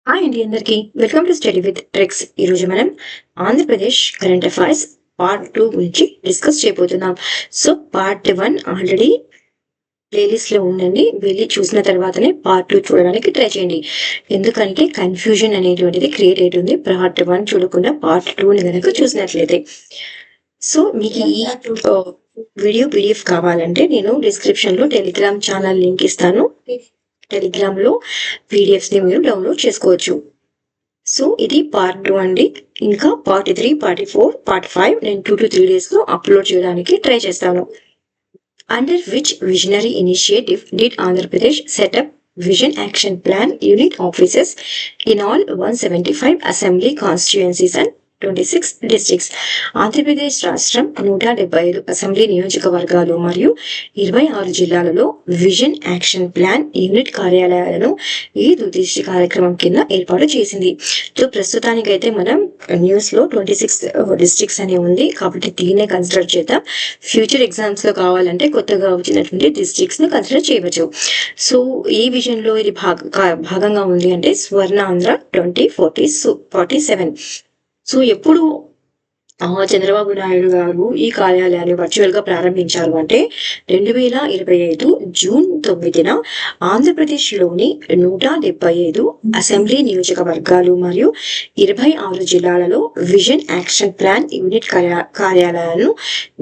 Hi అండి అందరికి welcome to study with tricks. ఈరోజు మనం ఆంధ్రప్రదేశ్ కరెంట్ అఫైర్స్ పార్ట్ 2 గురించి డిస్కస్ చేయబోతున్నాం. సో పార్ట్ 1 ఆల్రెడీ ప్లేలిస్ట్ లో ఉండండి, వెళ్ళి చూసిన తర్వాతనే పార్ట్ 2 చూడడానికి ట్రై చేయండి. ఎందుకంటే కన్ఫ్యూజన్ అనేటువంటిది క్రియేట్ అవుతుంది పార్ట్ 1 చూడకుండా పార్ట్ 2 ని కనుక చూసినట్లయితే. సో మీకు ఈ వీడియో పీడిఎఫ్ కావాలంటే నేను డిస్క్రిప్షన్ లో టెలిగ్రామ్ ఛానల్ లింక్ ఇస్తాను. టెలిగ్రామ్ లో పీడిఎఫ్స్ ని మీరు డౌన్లోడ్ చేసుకోవచ్చు. సో ఇది పార్ట్ 2 అండి. ఇంకా పార్ట్ 3, పార్ట్ 4, పార్ట్ 5 నేను 2 to 3 days లో అప్లోడ్ చేయడానికి ట్రై చేస్తాను. Under which visionary initiative did Andhra Pradesh set up Vision Action Plan unit offices in all 175 assembly constituencies and 26 districts? Andhra Pradesh రాష్ట్రం 175 అసెంబ్లీ నియోజకవర్గాలు మరియు 26 జిల్లాలలో విజన్ యాక్షన్ ప్లాన్ యూనిట్ కార్యాలయాలను ఈ దుర్దృష్టి కార్యక్రమం కింద ఏర్పాటు చేసింది. సో ప్రస్తుతానికైతే మనం న్యూస్ లో 26 డిస్ట్రిక్ట్స్ అని ఉంది కాబట్టి దీన్నే కన్సిడర్ చేద్దాం. ఫ్యూచర్ ఎగ్జామ్స్ లో కావాలంటే కొత్తగా వచ్చినటువంటి డిస్ట్రిక్ట్స్ ను కన్సిడర్ చేయవచ్చు. సో ఈ విజన్ లో ఇది భాగంగా ఉంది అంటే స్వర్ణాంధ్ర 2047. సో ఎప్పుడు చంద్రబాబు నాయుడు గారు ఈ కార్యాలయాన్ని వర్చువల్ గా ప్రారంభించారు అంటే 2025 జూన్ 9న ఆంధ్రప్రదేశ్ లోని 175 అసెంబ్లీ నియోజకవర్గాలు మరియు 26 జిల్లాలలో విజన్ యాక్షన్ ప్లాన్ యూనిట్ కార్యాలయాలను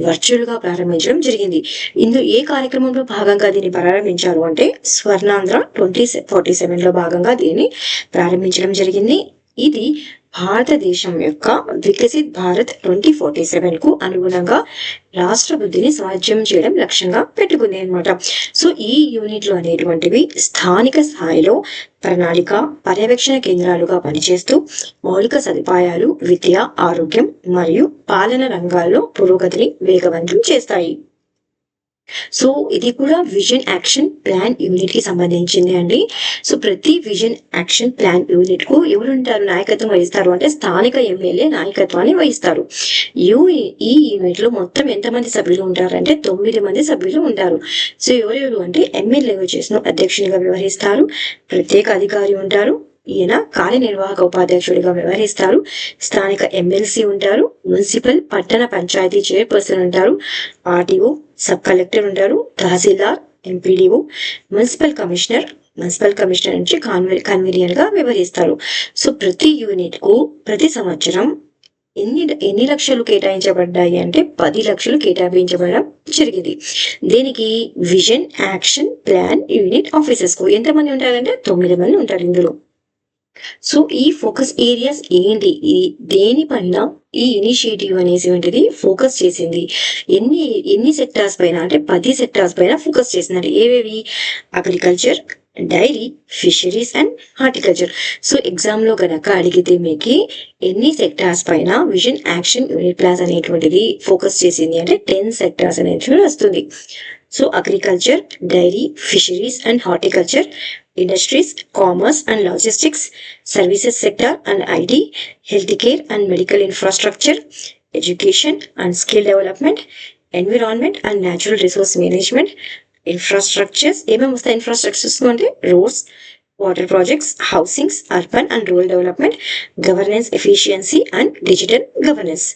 వర్చువల్ గా ప్రారంభించడం జరిగింది. ఇందులో ఏ కార్యక్రమంలో భాగంగా దీన్ని ప్రారంభించారు అంటే స్వర్ణాంధ్ర 2047 లో భాగంగా దీన్ని ప్రారంభించడం జరిగింది. ఇది భారతదేశం యొక్క వికసిత్ భారత్ 2047 కు అనుగుణంగా రాష్ట్ర వృద్ధిని సాధ్యం చేయడం లక్ష్యంగా పెట్టుకుంది అనమాట. సో ఈ యూనిట్లు అనేటువంటివి స్థానిక స్థాయిలో ప్రణాళిక పర్యవేక్షణ కేంద్రాలుగా పనిచేస్తూ మౌలిక సదుపాయాలు, విద్య, ఆరోగ్యం మరియు పాలన రంగాల్లో పురోగతిని వేగవంతం చేస్తాయి. సో ఇది కూడా విజన్ యాక్షన్ ప్లాన్ యూనిట్ కి సంబంధించింది అండి. సో ప్రతి విజన్ యాక్షన్ ప్లాన్ యూనిట్ కు ఎవరుంటారు నాయకత్వం వహిస్తారు అంటే స్థానిక ఎమ్మెల్యే నాయకత్వాన్ని వహిస్తారు. ఈ యూనిట్ లో మొత్తం ఎంతమంది సభ్యులు ఉంటారంటే 9 మంది సభ్యులు ఉంటారు. సో ఎవరెవరు అంటే ఎమ్మెల్యే వచ్చేసి అధ్యక్షునిగా వ్యవహరిస్తారు, ప్రత్యేక అధికారి ఉంటారు, ఈయన కార్యనిర్వాహక ఉపాధ్యక్షుడిగా వ్యవహరిస్తారు, స్థానిక ఎమ్మెల్సీ ఉంటారు, మున్సిపల్ పట్టణ పంచాయతీ చైర్పర్సన్ ఉంటారు, ఆర్టీఓ, సబ్ కలెక్టర్ ఉంటారు, తహసీల్దార్, ఎంపీడీఓ, మున్సిపల్ కమిషనర్ నుంచి కన్వీనియర్ గా వ్యవహరిస్తారు. సో ప్రతి యూనిట్ కు ప్రతి సంవత్సరం ఎన్ని లక్షలు కేటాయించబడ్డాయి అంటే 10 లక్షలు కేటాయించబడడం జరిగింది. దీనికి vision action plan unit officers కు ఎంతమంది ఉంటారంటే 9 మంది ఉంటారు ఇందులో. సో ఈ ఫోకస్ ఏరియాస్ ఏంటి, దేనిపైన ఈ ఇనిషియేటివ్ అనేసి ఫోకస్ చేసింది, ఎన్ని సెక్టార్స్ పైన అంటే 10 సెక్టార్స్ పైన ఫోకస్ చేసిందంటే ఏవేవి? Agriculture, dairy, fisheries and horticulture. So exam లో కనుక అడిగితే మీకు ఎన్ని సెక్టార్స్ పైన విజన్ యాక్షన్ యూనిట్ ప్లాన్స్ అనేటువంటిది ఫోకస్ చేసింది అంటే 10 సెక్టార్స్ అనేటువంటి వస్తుంది. So agriculture, dairy, fisheries and horticulture, industries, commerce and logistics, services sector and IT, healthcare and medical infrastructure, education and skill development, environment and natural resource management, infrastructures, ఏమేమి వస్తాయి infrastructures అంటే roads, water projects, housings, urban and rural development, governance efficiency and digital governance.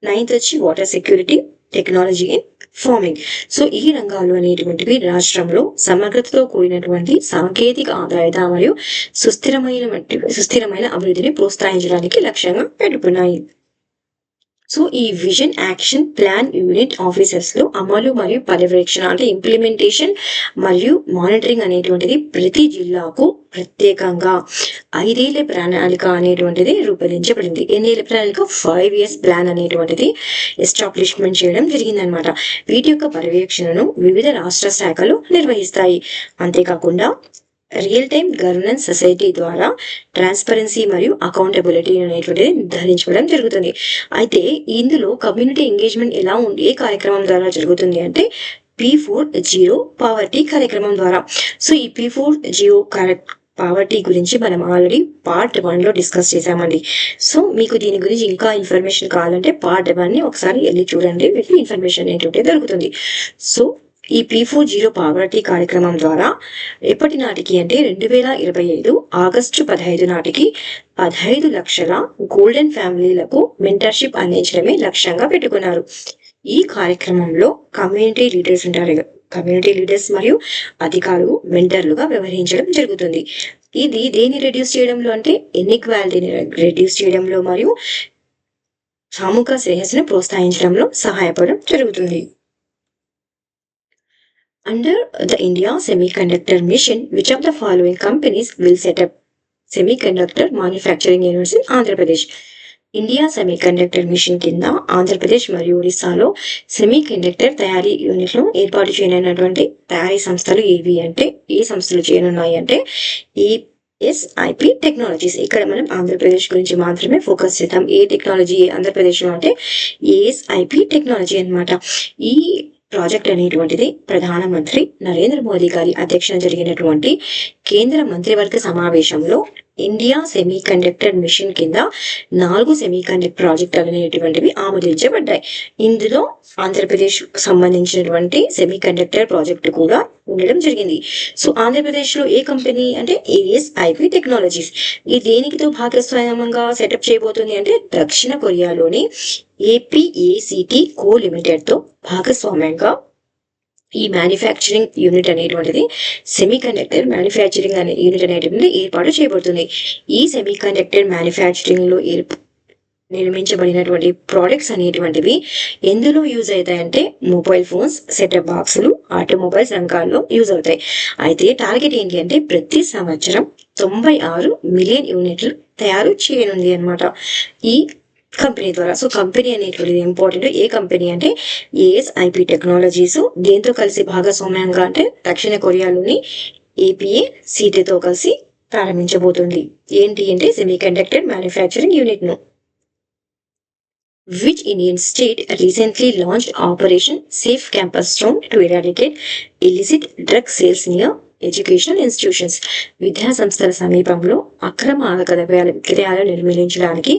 9th వచ్చి water security, technology in farming. So ఈ రంగాలు అనేటువంటివి రాష్ట్రంలో సమగ్రతతో కూడినటువంటి సాంకేతిక ఆదాయత మరియు సుస్థిరమైన అభివృద్ధిని ప్రోత్సహించడానికి లక్ష్యంగా పెట్టుకున్నాయి. సో ఈ vision action plan unit officers లో అమలు మరియు పర్యవేక్షణ అంటే ఇంప్లిమెంటేషన్ మరియు మానిటరింగ్ అనేటువంటిది ప్రతి జిల్లాకు ప్రత్యేకంగా 5 ఏళ్ల ప్రణాళిక అనేటువంటిది రూపొందించబడింది. ఎన్నేళ్ల ప్రణాళిక? 5 years ప్లాన్ అనేటువంటిది ఎస్టాబ్లిష్మెంట్ చేయడం జరిగిందనమాట. వీటి యొక్క పర్యవేక్షణను వివిధ రాష్ట్ర శాఖలు నిర్వహిస్తాయి. అంతేకాకుండా రియల్ టైమ్ గవర్నెన్స్ సొసైటీ ద్వారా ట్రాన్స్పరెన్సీ మరియు అకౌంటబిలిటీ అనేటువంటిది నిర్ధారించడం జరుగుతుంది. అయితే ఇందులో కమ్యూనిటీ ఎంగేజ్మెంట్ ఎలా ఉంది, ఏ కార్యక్రమం ద్వారా జరుగుతుంది అంటే P4G పావర్టీ కార్యక్రమం ద్వారా. సో ఈ P4G పావర్టీ గురించి మనం ఆల్రెడీ పార్ట్ 1 లో డిస్కస్ చేసామండి. సో మీకు దీని గురించి ఇంకా ఇన్ఫర్మేషన్ కావాలంటే పార్ట్ 1 ని ఒకసారి వెళ్ళి చూడండి, మీకు ఇన్ఫర్మేషన్ ఏంటంటే దొరుకుతుంది. సో ఈ P40 పావర్టీ కార్యక్రమం ద్వారా ఎప్పటి నాటికి అంటే 2025 ఆగస్టు 15 నాటికి 15 లక్షల గోల్డెన్ ఫ్యామిలీలకు మెంటర్షిప్ అందించడమే లక్ష్యంగా పెట్టుకున్నారు. ఈ కార్యక్రమంలో కమ్యూనిటీ లీడర్స్ ఉంటారు, కమ్యూనిటీ లీడర్స్ మరియు అధికారులు మెంటర్లుగా వ్యవహరించడం జరుగుతుంది. ఇది దేన్ని రెడ్యూస్ చేయడంలో అంటే ఇన్ఈక్వాలిటీని రెడ్యూస్ చేయడంలో మరియు సామూహిక శ్రేయస్సును ప్రోత్సహించడంలో సహాయపడడం జరుగుతుంది. Under the India Semiconductor Mission, which of the following companies will set up semiconductor manufacturing units in Andhra Pradesh? India semiconductor machine కింద ఆంధ్రప్రదేశ్ మరియు ఒడిశాలో సెమీకండక్టర్ తయారీ యూనిట్లు ఏర్పాటు చేయనున్నటువంటి తయారీ సంస్థలు ఏవి అంటే ఏ సంస్థలు చేయనున్నాయి అంటే ఏఎస్ఐపి టెక్నాలజీస్. ఇక్కడ మనం ఆంధ్రప్రదేశ్ గురించి మాత్రమే ఫోకస్ చేద్దాం. ఏ టెక్నాలజీ ఆంధ్రప్రదేశ్ లో అంటే ఏఎస్ఐపి టెక్నాలజీ అన్నమాట. ఈ ప్రాజెక్ట్ అనేటువంటిది ప్రధానమంత్రి నరేంద్ర మోదీ గారి అధ్యక్షన జరిగినటువంటి కేంద్ర మంత్రివర్గ సమావేశంలో ఇండియా సెమీకండక్టర్ మిషన్ కింద 4 సెమీకండక్టర్ ప్రాజెక్టులు అనేటువంటివి ఆమోదించబడ్డాయి. ఇందులో ఆంధ్రప్రదేశ్ సంబంధించినటువంటి సెమీకండక్టర్ ప్రాజెక్టు కూడా ఉండడం జరిగింది. సో ఆంధ్రప్రదేశ్ లో ఏ కంపెనీ అంటే ఏఎస్ఐపి టెక్నాలజీస్. ఈ దేనికితో భాగస్వామ్యంగా సెటప్ చేయబోతుంది అంటే దక్షిణ కొరియాలోని ఏపీఏసిటి కో లిమిటెడ్ తో భాగస్వామ్యంగా ఈ మ్యానుఫ్యాక్చరింగ్ యూనిట్ అనేటువంటిది సెమీకండక్టర్ మ్యానుఫ్యాక్చరింగ్ అనే యూనిట్ అనేటువంటిది ఏర్పాటు చేయబడుతుంది. ఈ సెమీకండక్టర్ మ్యానుఫ్యాక్చరింగ్ లో నిర్మించబడినటువంటి ప్రోడక్ట్స్ అనేటువంటివి ఎందులో యూజ్ అవుతాయంటే మొబైల్ ఫోన్స్, సెటప్ బాక్సులు, ఆటోమొబైల్స్ రంగాల్లో యూజ్ అవుతాయి. అయితే టార్గెట్ ఏంటి అంటే ప్రతి సంవత్సరం 96 మిలియన్ యూనిట్లు తయారు చేయనుంది అనమాట ఈ కంపెనీ ద్వారా. సో కంపెనీ అనేటువంటిది ఇంపార్టెంట్. ఏ కంపెనీ అంటే ఏఎస్ఐపి టెక్నాలజీస్. దేంతో కలిసి భాగస్వామ్యంగా అంటే దక్షిణ కొరియాలోని ఏపీఏ సిటీతో కలిసి ప్రారంభించబోతుంది. ఏంటి అంటే సెమీకండక్టర్ మ్యానుఫ్యాక్చరింగ్ యూనిట్ ను. Which Indian state recently launched Operation Safe Campus Zone to eradicate illicit drug sales near educational institutions? విద్యా సంస్థల సమీపంలో అక్రమ మాదక ద్రవ్యాల విక్రయాలు నిర్మూలించడానికి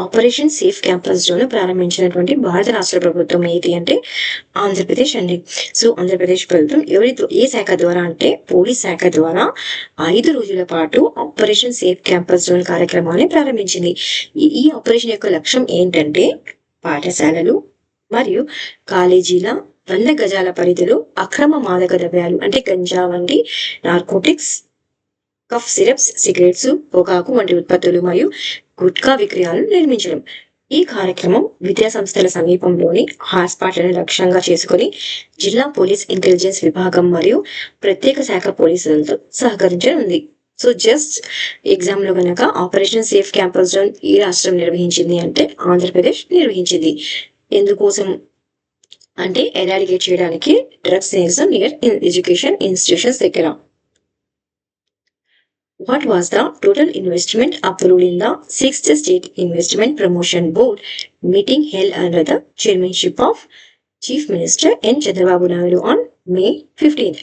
ఆపరేషన్ సేఫ్ క్యాంపస్ జోన్ ప్రారంభించినటువంటి భారత రాష్ట్ర ప్రభుత్వం ఏది అంటే ఆంధ్రప్రదేశ్ అండి. సో ఆంధ్రప్రదేశ్ ప్రభుత్వం ఏ శాఖ ద్వారా అంటే పోలీస్ శాఖ ద్వారా 5 రోజుల పాటు ఆపరేషన్ సేఫ్ క్యాంపస్ జోన్ కార్యక్రమాన్ని ప్రారంభించింది. ఈ ఆపరేషన్ యొక్క లక్ష్యం ఏంటంటే పాఠశాలలు మరియు కాలేజీల 100 గజాల పరిధిలో అక్రమ మాదక ద్రవ్యాలు అంటే గంజా వంటి నార్కోటిక్స్, కఫ్ సిరప్స్, సిగరెట్స్, పొగాకు వంటి ఉత్పత్తులు మరియు గుట్కా విక్రయాలను నిర్మించడం. ఈ కార్యక్రమం విద్యా సంస్థల సమీపంలోని హాట్స్పాట్లను లక్ష్యంగా చేసుకుని జిల్లా పోలీస్ ఇంటెలిజెన్స్ విభాగం మరియు ప్రత్యేక శాఖ పోలీసులతో సహకరించనుంది. సో జస్ట్ ఎగ్జామ్ లో గనక ఆపరేషన్ సేఫ్ క్యాంపస్ జోన్ ఈ రాష్ట్రం నిర్వహించింది అంటే ఆంధ్రప్రదేశ్ నిర్వహించింది. ఎందుకోసం అంటే ఎరాడికేట్ చేయడానికి డ్రగ్స్ నియర్ ఎడ్యుకేషన్ ఇన్స్టిట్యూషన్స్ దగ్గర. What was the total investment approved in the 6th State Investment Promotion Board meeting held under the chairmanship of Chief Minister N. Chandrababu Naidu on May 15th?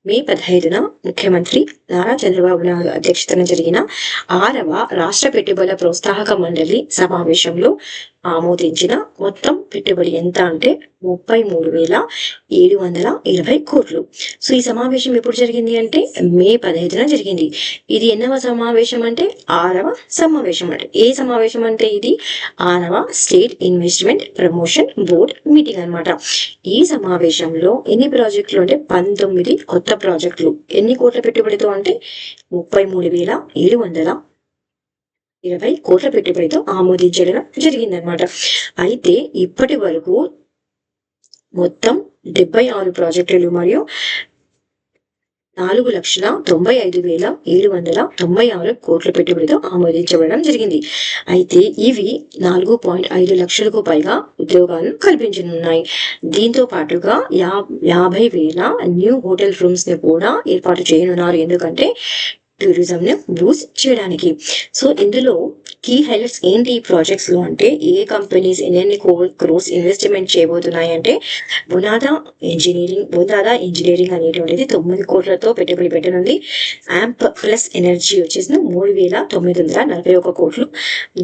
మే 15న ముఖ్యమంత్రి నారా చంద్రబాబు నాయుడు అధ్యక్షతన జరిగిన 6వ రాష్ట్ర పెట్టుబడుల ప్రోత్సాహక మండలి సమావేశంలో ఆమోదించిన మొత్తం పెట్టుబడి ఎంత అంటే 33,720 కోట్లు. సో ఈ సమావేశం ఎప్పుడు జరిగింది అంటే మే 15న జరిగింది. ఇది ఎన్నవ సమావేశం అంటే 6వ సమావేశం. అంటే ఏ సమావేశం అంటే ఇది 6వ state investment promotion board meeting అన్నమాట. ఈ సమావేశంలో ఎన్ని ప్రాజెక్టులు అంటే 19 కొత్త ప్రాజెక్టులు ఎన్ని కోట్ల పెట్టుబడితో అంటే 33,720 కోట్ల పెట్టుబడితో ఆమోదించడం జరిగిందనమాట. అయితే ఇప్పటి వరకు మొత్తం 76 ప్రాజెక్టులు మరియు 4,95,796 కోట్ల పెట్టుబడితో ఆమోదించబడడం జరిగింది. అయితే ఇవి 4.5 లక్షలకు పైగా ఉద్యోగాలను కల్పించనున్నాయి. దీంతో పాటుగా 50,000 న్యూ హోటల్ రూమ్స్ ని కూడా ఏర్పాటు చేయనున్నారు. ఎందుకంటే టూరిజం ను బూస్ట్ చేయడానికి. సో ఇందులో కీ హైలైట్స్ ఏంటి ఈ ప్రాజెక్ట్స్ లో అంటే, ఏ కంపెనీస్ ఎన్ని క్రోర్స్ ఇన్వెస్ట్మెంట్ చేయబోతున్నాయి అంటే, బునాదా ఇంజనీరింగ్ అనేటువంటిది 9 కోట్లతో పెట్టుబడి పెట్టనుంది. యాంప్ ప్లస్ ఎనర్జీ వచ్చేసి 3,941 కోట్లు.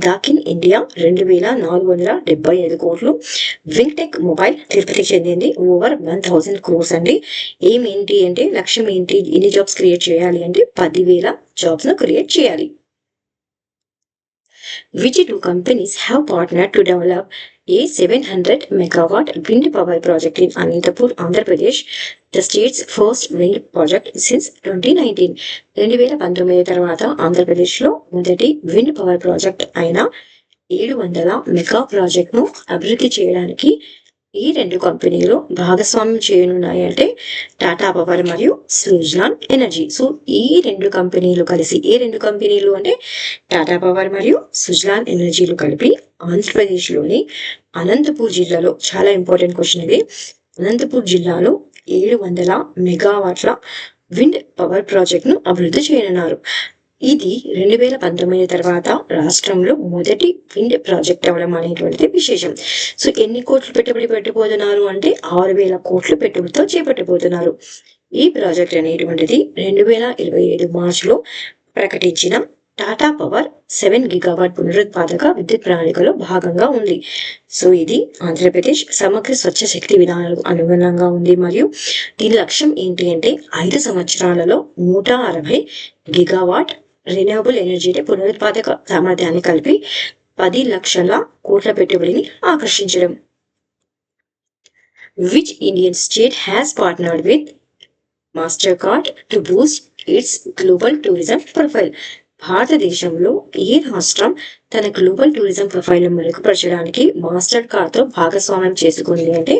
దాకిన్ ఇండియా 2,475 కోట్లు. వింటెక్ మొబైల్ తిరుపతికి చెందింది, ఓవర్ 1,000 క్రోర్స్ అండి. ఏం ఏంటి అంటే, లక్ష్యం ఏంటి, ఎన్ని జాబ్స్ క్రియేట్ చేయాలి అంటే 10,000 జాబ్స్ ను క్రియేట్ చేయాలి. Which two companies have partnered to develop a 700 megawatt wind power project in Anantapur, Andhra Pradesh, the state's first wind project since 2019. 2019 తర్వాత ఆంధ్రప్రదేశ్లో మొదటి విండ్ పవర్ ప్రాజెక్ట్ అయిన 700 మెగా ప్రాజెక్ట్ను అభివృద్ధి చేయడానికి ఈ 2 కంపెనీలు భాగస్వామ్యం చేయనున్నాయి అంటే టాటా పవర్ మరియు సుజ్లాన్ ఎనర్జీ. సో ఈ 2 కంపెనీలు కలిసి, ఏ 2 కంపెనీలు అంటే టాటా పవర్ మరియు సుజ్లాన్ ఎనర్జీలు కలిపి ఆంధ్రప్రదేశ్లోని అనంతపూర్ జిల్లాలో, చాలా ఇంపార్టెంట్ క్వశ్చన్ ఇది, అనంతపూర్ జిల్లాలో 700 మెగావాట్ల విండ్ పవర్ ప్రాజెక్ట్ ను అభివృద్ధి చేయనున్నారు. ఇది 2019 తర్వాత రాష్ట్రంలో మొదటి విండ్ ప్రాజెక్ట్ అవ్వడం అనేటువంటిది విశేషం. సో ఎన్ని కోట్లు పెట్టుబడి పెట్టబోతున్నారు అంటే 6,000 కోట్లు పెట్టుబడితో చేపట్టబోతున్నారు. ఈ ప్రాజెక్ట్ అనేటువంటిది 2027 మార్చిలో ప్రకటించిన టాటా పవర్ 7 గిగావాట్ పునరుత్పాదక విద్యుత్ ప్రణాళికలో భాగంగా ఉంది. సో ఇది ఆంధ్రప్రదేశ్ సమగ్ర స్వచ్ఛ శక్తి విధానాలకు అనుగుణంగా ఉంది మరియు దీని లక్ష్యం ఏంటి అంటే 5 సంవత్సరాలలో 160 గిగావాట్ రెన్యూవబుల్ ఎనర్జీ పునరుత్పాదక సామర్థ్యాన్ని కలిపి 10 లక్షల కోట్ల పెట్టుబడిని ఆకర్షించడం. Which Indian state has partnered with master card to Boost it's global tourism profile? భారతదేశంలో ఏ రాష్ట్రం తన గ్లోబల్ టూరిజం ప్రొఫైల్ మెరుగుపరచడానికి మాస్టర్ కార్డ్ తో భాగస్వామ్యం చేసుకుంది అంటే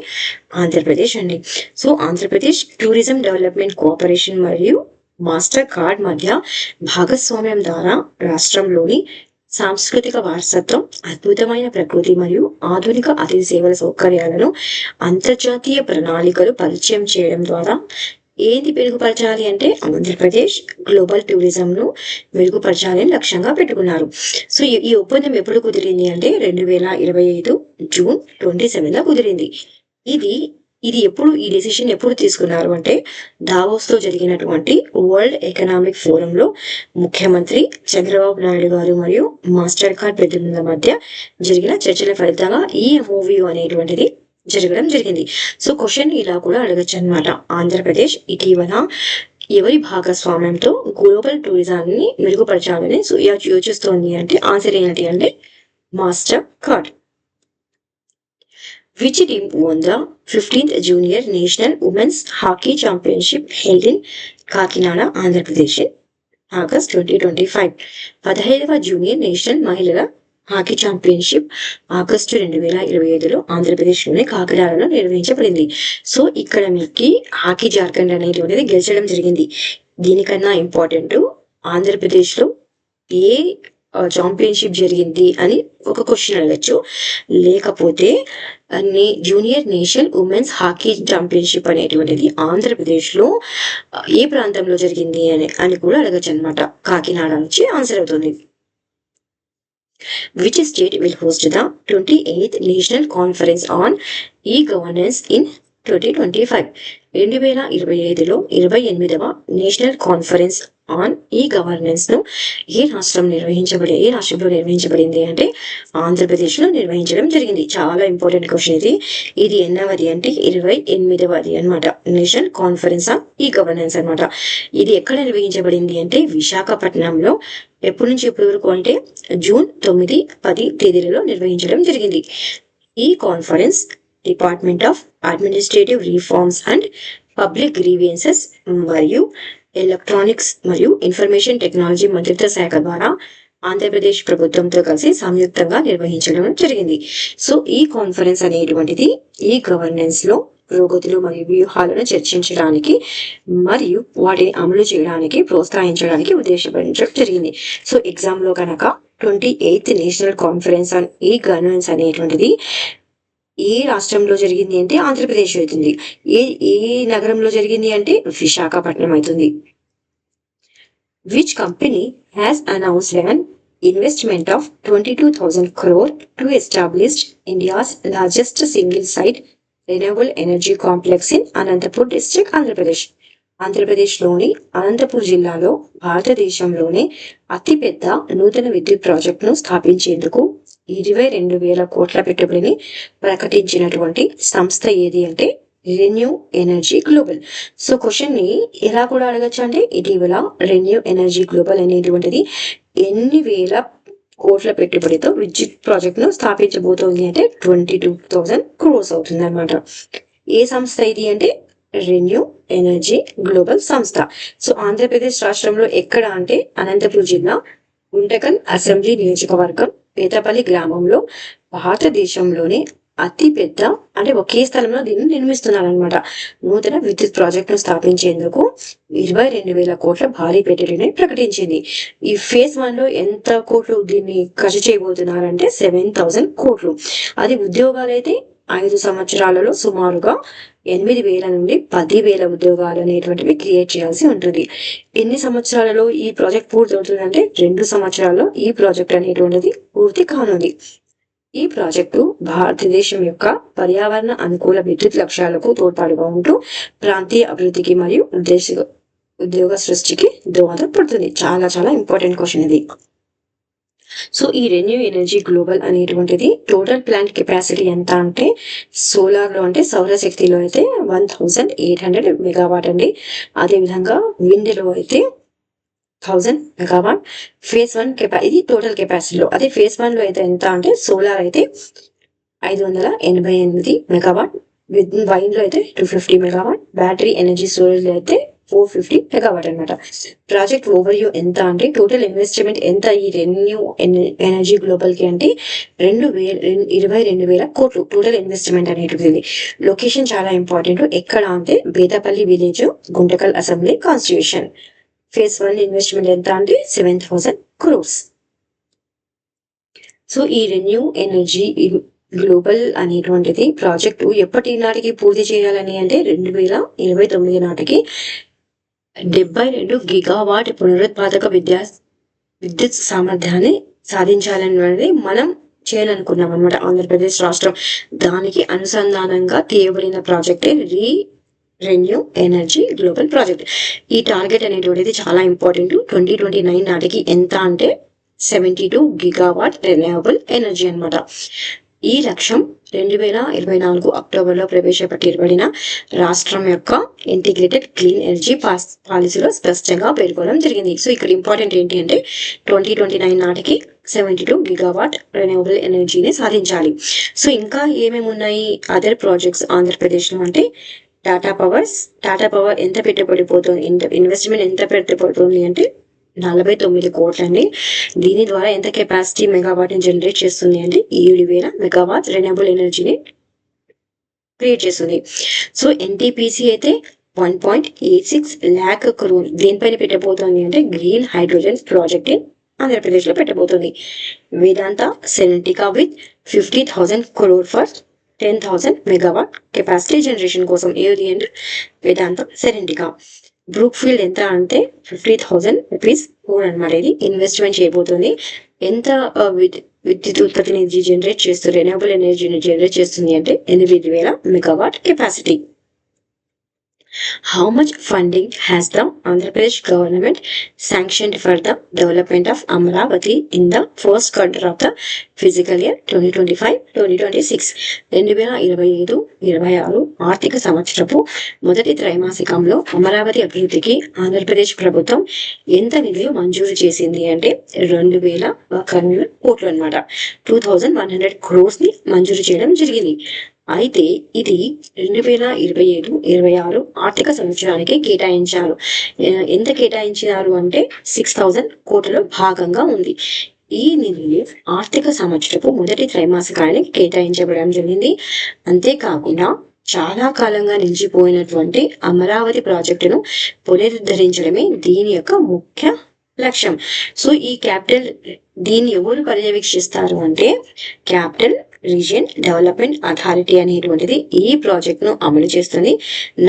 ఆంధ్రప్రదేశ్ అండి. So Andhra Pradesh tourism development cooperation మరియు మాస్టర్ కార్డ్ మధ్య భాగస్వామ్యం ద్వారా రాష్ట్రంలోని సాంస్కృతిక వారసత్వం, అద్భుతమైన ప్రకృతి మరియు ఆధునిక అతిథి సేవల సౌకర్యాలను అంతర్జాతీయ ప్రణాళికలు పరిచయం చేయడం ద్వారా ఏది మెరుగుపరచాలి అంటే ఆంధ్రప్రదేశ్ గ్లోబల్ టూరిజం ను మెరుగుపరచాలని లక్ష్యంగా పెట్టుకున్నారు. సో ఈ ఒప్పందం ఎప్పుడు కుదిరింది అంటే 2025 జూన్ 27 కుదిరింది. ఇది ఎప్పుడు, ఈ డెసిషన్ ఎప్పుడు తీసుకున్నారు అంటే దావోస్ లో జరిగినటువంటి వరల్డ్ ఎకనామిక్ ఫోరం లో ముఖ్యమంత్రి చంద్రబాబు నాయుడు గారు మరియు మాస్టర్ కార్డ్ ప్రతినిధుల మధ్య జరిగిన చర్చల ఫలితంగా ఈ MOU అనేటువంటిది జరగడం జరిగింది. సో క్వశ్చన్ ఇలా కూడా అడగచ్చు అనమాట. ఆంధ్రప్రదేశ్ ఇటీవల ఎవరి భాగస్వామ్యంతో గ్లోబల్ టూరిజాన్ని మెరుగుపరచాలని యోచిస్తోంది అంటే ఆన్సర్ ఏంటి అంటే master card. Which team won the 15th Junior National Women's Hockey Championship held in Kakinada, Andhra Pradesh in August 2025? 15వ జూనియర్ నేషనల్ మహిళల హాకీ ఛాంపియన్షిప్ ఆగస్టు 2025లో ఆంధ్రప్రదేశ్లోని కాకినాడలో నిర్వహించబడింది. సో ఇక్కడ మీకు హాకీ జార్ఖండ్ అనేటువంటిది గెలిచడం జరిగింది. దీనికన్నా ఇంపార్టెంట్ ఆంధ్రప్రదేశ్లో ఏ ఛాంపియన్షిప్ జరిగింది అని ఒక క్వశ్చన్ అడగచ్చు. లేకపోతే junior national women's hockey championship అనేటువంటిది ఆంధ్రప్రదేశ్లో ఏ ప్రాంతంలో జరిగింది అని కూడా అడగచ్చు అనమాట. కాకినాడ నుంచి ఆన్సర్ అవుతుంది. Which state will host the 28th National Conference on E-Governance in 2025? 2025లో 28వ national conference on E governance ను ఏ రాష్ట్రంలో నిర్వహించబడింది అంటే ఆంధ్రప్రదేశ్ లో నిర్వహించడం జరిగింది. చాలా ఇంపార్టెంట్ క్వశ్చన్ ఇది ఎన్నవది అంటే 28వది అనమాట. National conference on E governance అనమాట. ఇది ఎక్కడ నిర్వహించబడింది అంటే విశాఖపట్నంలో. ఎప్పటి నుంచి ఎప్పటి వరకు అంటే జూన్ 9, 10 తేదీలలో నిర్వహించడం జరిగింది. ఈ conference department of administrative reforms and public grievances మరియు ఎలక్ట్రానిక్స్ మరియు ఇన్ఫర్మేషన్ టెక్నాలజీ మంత్రిత్వ శాఖ ద్వారా ఆంధ్రప్రదేశ్ ప్రభుత్వంతో కలిసి సంయుక్తంగా నిర్వహించడం జరిగింది. సో ఈ కాన్ఫరెన్స్ అనేటువంటిది ఈ గవర్నెన్స్ లో పురోగతులు మరియు వ్యూహాలను చర్చించడానికి మరియు వాటిని అమలు చేయడానికి ప్రోత్సహించడానికి ఉద్దేశించడం జరిగింది. సో ఎగ్జామ్ లో కనుక 28th national conference on E governance అనేటువంటిది ఏ రాష్ట్రంలో జరిగింది అంటే ఆంధ్రప్రదేశ్ అవుతుంది. ఏ నగరంలో జరిగింది అంటే విశాఖపట్నం అవుతుంది. which company has announced an investment of 22,000 crore to establish India's largest single-site renewable energy complex in Anantapur district, Andhra Pradesh. ఆంధ్రప్రదేశ్లోని అనంతపూర్ జిల్లాలో భారతదేశంలోనే అతిపెద్ద నూతన విద్యుత్ ప్రాజెక్టును స్థాపించేందుకు 22,000 కోట్ల పెట్టుబడిని ప్రకటించినటువంటి సంస్థ ఏది అంటే renew energy global. So question ని ఎలా కూడా అడగచ్చు అంటే ఇటీవల రెన్యూ ఎనర్జీ గ్లోబల్ అనేటువంటిది ఎన్ని వేల కోట్ల పెట్టుబడితో విద్యుత్ ప్రాజెక్ట్ ను స్థాపించబోతోంది అంటే 22,000 క్రోర్స్ అవుతుంది అనమాట. ఏ సంస్థ ఇది అంటే రెన్యూ ఎనర్జీ గ్లోబల్ సంస్థ. సో ఆంధ్రప్రదేశ్ రాష్ట్రంలో ఎక్కడ అంటే అనంతపురం జిల్లా గుంటకల్ అసెంబ్లీ నియోజకవర్గం పేతపల్లి గ్రామంలో భారతదేశంలోని అతి పెద్ద అంటే ఒకే స్థలంలో దీన్ని నిర్మిస్తున్నారనమాట. నూతన విద్యుత్ ప్రాజెక్టును స్థాపించేందుకు 22,000 కోట్ల భారీ పెట్టుబడిని ప్రకటించింది. ఈ ఫేజ్ 1 లో ఎంత కోట్లు దీన్ని ఖర్చు చేయబోతున్నారంటే 7,000 కోట్లు. అది ఉద్యోగాలు అయితే 5 సంవత్సరాలలో సుమారుగా 8,000 నుండి 10,000 ఉద్యోగాలు అనేటువంటివి క్రియేట్ చేయాల్సి ఉంటుంది. ఎన్ని సంవత్సరాలలో ఈ ప్రాజెక్ట్ పూర్తి అవుతుందంటే 2 సంవత్సరాల్లో ఈ ప్రాజెక్ట్ అనేటువంటిది పూర్తి కానుంది. ఈ ప్రాజెక్టు భారతదేశం యొక్క పర్యావరణ అనుకూల విద్యుత్ లక్ష్యాలకు తోడ్పాటుగా ఉంటూ ప్రాంతీయ అభివృద్ధికి మరియు ఉద్యోగ సృష్టికి దోహదపడుతుంది. చాలా చాలా ఇంపార్టెంట్ క్వశ్చన్ ఇది. సో ఈ రెన్యూ ఎనర్జీ గ్లోబల్ అనేటువంటిది టోటల్ ప్లాంట్ కెపాసిటీ ఎంత అంటే సోలార్ లో అంటే సౌరశక్తిలో అయితే 1,800 మెగావాట్ అండి. అదేవిధంగా విండ్ లో అయితే 1,000 మెగావాట్. ఫేజ్ 1 ఇది టోటల్ కెపాసిటీలో. అదే ఫేజ్ 1 లో అయితే ఎంత అంటే సోలార్ అయితే 588 మెగావాట్, వైండ్ లో అయితే 250 మెగావాట్, బ్యాటరీ ఎనర్జీ స్టోరేజ్ లో అయితే 450 మెగావాట్ అనమాట. ప్రాజెక్ట్ ఓవర్ వ్యూ ఎంత అంటే టోటల్ ఇన్వెస్ట్మెంట్ ఎంత ఈ రెన్యూ ఎనర్జీ గ్లోబల్ కి అంటే 22,000 కోట్లు టోటల్ ఇన్వెస్ట్మెంట్ అనేటువంటిది. లొకేషన్ చాలా ఇంపార్టెంట్. ఎక్కడ అంటే Bethapalli village, Guntakal assembly constitution. Phase 1 investment ఎంత అంటే 7,000 క్రోర్స్. సో ఈ రెన్యూ ఎనర్జీ గ్లోబల్ అనేటువంటిది ప్రాజెక్టు ఎప్పటి నాటికి పూర్తి చేయాలని అంటే 2029 నాటికి 72 గిగావాట్ పునరుత్పాదక విద్యుత్ సామర్థ్యాన్ని సాధించాలనేది మనం చేయాలనుకున్నాం అనమాట ఆంధ్రప్రదేశ్ రాష్ట్రం. దానికి అనుసంధానంగా తీయబడిన ప్రాజెక్టే రెన్యూ ఎనర్జీ గ్లోబల్ ప్రాజెక్ట్. ఈ టార్గెట్ అనేటువంటిది చాలా ఇంపార్టెంట్. 2029 నాటికి ఎంత అంటే 72 గిగావాట్ రెన్యూవబుల్ ఎనర్జీ అనమాట. ఈ లక్ష్యం 2024 అక్టోబర్లో ప్రవేశపెట్టబడిన రాష్ట్రం యొక్క ఇంటిగ్రేటెడ్ క్లీన్ ఎనర్జీ పాలసీలో స్పష్టంగా పేర్కొనడం జరిగింది. సో ఇక్కడ ఇంపార్టెంట్ ఏంటి అంటే 2029 నాటికి 72 గిగావాట్ రెన్యూవబుల్ ఎనర్జీని సాధించాలి. సో ఇంకా ఏమేమి ఉన్నాయి అదర్ ప్రాజెక్ట్స్ ఆంధ్రప్రదేశ్లో అంటే టాటా పవర్ ఎంత పెట్టుబడిపోతుంది, ఇన్వెస్ట్మెంట్ ఎంత పెట్టుబడుతుంది అంటే 49 కోట్లు అండి. దీని ద్వారా ఎంత కెపాసిటీ మెగావాట్ ని జనరేట్ చేస్తుంది అంటే 7,000 మెగావాట్ రెన్యూవబుల్ ఎనర్జీని క్రియేట్ చేస్తుంది. సో ఎన్టీపీసీ అయితే 1.86 lakh crore దేనిపైన పెట్టబోతోంది అంటే గ్రీన్ హైడ్రోజన్ ప్రాజెక్ట్ ఆంధ్రప్రదేశ్ లో పెట్టబోతుంది. వేదాంత సెనెటికా with 50,000 crore for 10,000 megawatt capacity generation కోసం. ఏది అంటే వేదాంత సెనెటికా. బ్రూక్ ఫీల్డ్ ఎంత అంటే 50,000 రూపీస్ అనమాట. ఇది ఇన్వెస్ట్మెంట్ చేయబోతుంది. ఎంత విద్యుత్ ఉత్పత్తిని జనరేట్ చేస్తుంది, రెన్యూవబుల్ ఎనర్జీని జనరేట్ చేస్తుంది అంటే 8,000 megawatt capacity. How much funding has the Andhra Pradesh government sanctioned for the development of Amaravati in the first quarter of the fiscal year 2025-2026? 2025-26 ఆర్థిక సంవత్సరపు మొదటి త్రైమాసికంలో అమరావతి అభివృద్ధికి ఆంధ్రప్రదేశ్ ప్రభుత్వం ఎంత నిధులు మంజూరు చేసింది అంటే 2,100 కోట్లు అనమాట. 2,100 crores ని మంజూరు చేయడం జరిగింది. అయితే ఇది 2025-26 ఆర్థిక సంవత్సరానికి కేటాయించారు. ఎంత కేటాయించినారు అంటే 6,000 కోట్లలో భాగంగా ఉంది. ఈ నిధులు ఆర్థిక సంవత్సరపు మొదటి త్రైమాసికానికి కేటాయించబడడం జరిగింది. అంతేకాకుండా చాలా కాలంగా నిలిచిపోయినటువంటి అమరావతి ప్రాజెక్టును పునరుద్ధరించడమే దీని యొక్క ముఖ్య లక్ష్యం. సో ఈ క్యాపిటల్ దీన్ని ఎవరు పర్యవేక్షిస్తారు అంటే క్యాపిటల్ రీజియన్ డెవలప్మెంట్ అథారిటీ అనేటువంటిది ఈ ప్రాజెక్ట్ ను అమలు చేస్తుంది.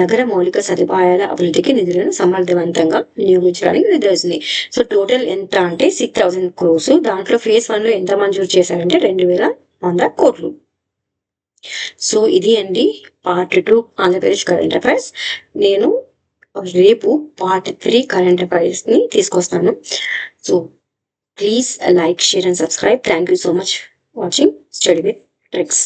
నగర మౌలిక సదుపాయాల అభివృద్ధికి నిధులను సమర్థవంతంగా వినియోగించడానికి నిర్దేశించింది. సో టోటల్ ఎంత అంటే 6,000 crores. దాంట్లో phase 1 లో ఎంత మంజూరు చేశారంటే 2,100 కోట్లు. సో ఇది అండి పార్ట్ 2 ఆంధ్రప్రదేశ్ కరెంట్ అఫైర్స్. నేను రేపు పార్ట్ 3 కరెంట్ అఫైర్స్ ని తీసుకొస్తాను. So please like, share and subscribe. Thank you so much watching study with tricks.